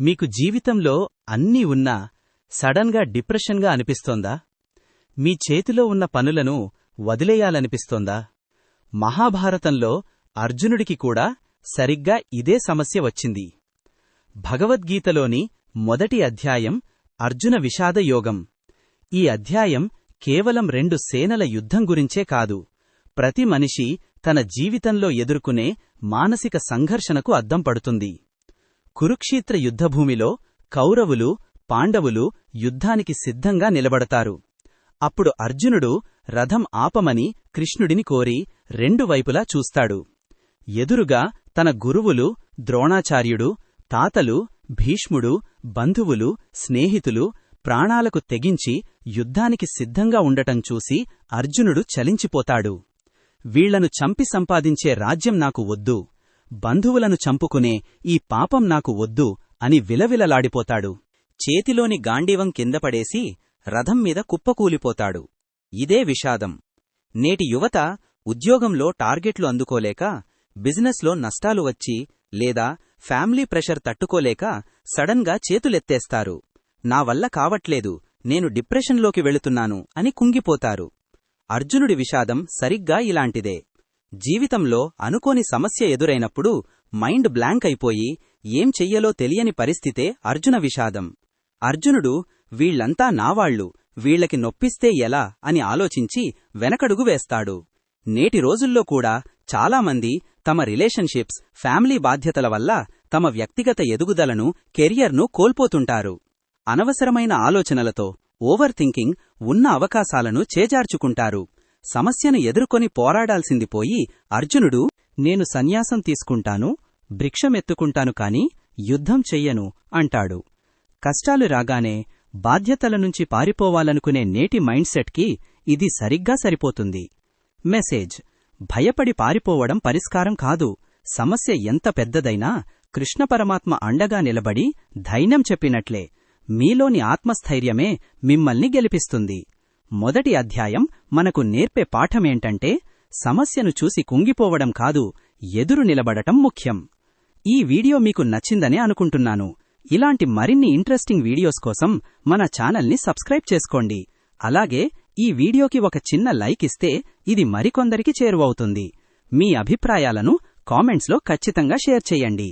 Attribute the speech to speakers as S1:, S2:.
S1: మీకు జీవితంలో అన్నీ ఉన్నా సడన్గా డిప్రెషన్గా అనిపిస్తోందా? మీ చేతిలో ఉన్న పనులను వదిలేయాలనిపిస్తోందా? మహాభారతంలో అర్జునుడికి కూడా సరిగ్గా ఇదే సమస్య వచ్చింది. భగవద్గీతలోని మొదటి అధ్యాయం అర్జున విషాదయోగం. ఈ అధ్యాయం కేవలం 2 సేనల యుద్ధం గురించే కాదు, ప్రతి మనిషి తన జీవితంలో ఎదుర్కొనే మానసిక సంఘర్షణకు అద్దం పడుతుంది. కురుక్షేత్ర యుద్ధభూమిలో కౌరవులు, పాండవులు యుద్ధానికి సిద్ధంగా నిలబడతారు. అప్పుడు అర్జునుడు రథం ఆపమని కృష్ణుడిని కోరి 2 వైపులా చూస్తాడు. ఎదురుగా తన గురువులు ద్రోణాచార్యుడు, తాతలు భీష్ముడు, బంధువులు, స్నేహితులు ప్రాణాలకు తెగించి యుద్ధానికి సిద్ధంగా ఉండటం చూసి అర్జునుడు చలించిపోతాడు. వీళ్లను చంపి సంపాదించే రాజ్యం నాకు వద్దు, బంధువులను చంపుకునే ఈ పాపం నాకు వద్దు అని విలవిలలాడిపోతాడు. చేతిలోని గాండీవం కిందపడేసి రథం మీద కుప్పకూలిపోతాడు. ఇదే విషాదం. నేటి యువత ఉద్యోగంలో టార్గెట్లు అందుకోలేక, బిజినెస్లో నష్టాలు వచ్చి లేదా ఫ్యామిలీ ప్రెషర్ తట్టుకోలేక సడన్గా చేతులెత్తేస్తారు. నా వల్ల కావట్లేదు, నేను డిప్రెషన్లోకి వెళుతున్నాను అని కుంగిపోతారు. అర్జునుడి విషాదం సరిగ్గా ఇలాంటిదే. జీవితంలో అనుకోని సమస్య ఎదురైనప్పుడు మైండ్ బ్లాంక్ అయిపోయి ఏం చెయ్యాలో తెలియని పరిస్థితే అర్జున విషాదం. అర్జునుడు వీళ్లంతా నావాళ్లు, వీళ్లకి నొప్పిస్తే ఎలా అని ఆలోచించి వెనకడుగు వేస్తాడు. నేటి రోజుల్లో కూడా చాలామంది తమ రిలేషన్షిప్స్, ఫ్యామిలీ బాధ్యతల వల్ల తమ వ్యక్తిగత ఎదుగుదలను, కెరియర్ను కోల్పోతుంటారు. అనవసరమైన ఆలోచనలతో, ఓవర్ థింకింగ్ ఉన్న అవకాశాలను చేజార్చుకుంటారు. సమస్యను ఎదుర్కొని పోరాడాల్సింది పోయి అర్జునుడు నేను సన్యాసం తీసుకుంటాను, భిక్షమెత్తుకుంటాను కాని యుద్ధం చెయ్యను అంటాడు. కష్టాలు రాగానే బాధ్యతల నుంచి పారిపోవాలనుకునే నేటి మైండ్సెట్కి ఇది సరిగ్గా సరిపోతుంది. మెసేజ్: భయపడి పారిపోవడం పరిష్కారం కాదు. సమస్య ఎంత పెద్దదైనా కృష్ణపరమాత్మ అండగా నిలబడి ధైర్యం చెప్పినట్లే. మీలోని ఆత్మస్థైర్యమే మిమ్మల్ని గెలిపిస్తుంది. మొదటి అధ్యాయం మనకు నేర్పే పాఠమేంటంటే, సమస్యను చూసి కుంగిపోవడం కాదు, ఎదురు నిలబడటం ముఖ్యం. ఈ వీడియో మీకు నచ్చిందనే అనుకుంటున్నాను. ఇలాంటి మరిన్ని ఇంట్రెస్టింగ్ వీడియోస్ కోసం మన ఛానల్ని సబ్స్క్రైబ్ చేసుకోండి. అలాగే ఈ వీడియోకి ఒక చిన్న లైక్ ఇస్తే ఇది మరికొందరికి చేరువవుతుంది. మీ అభిప్రాయాలను కామెంట్స్లో ఖచ్చితంగా షేర్ చేయండి.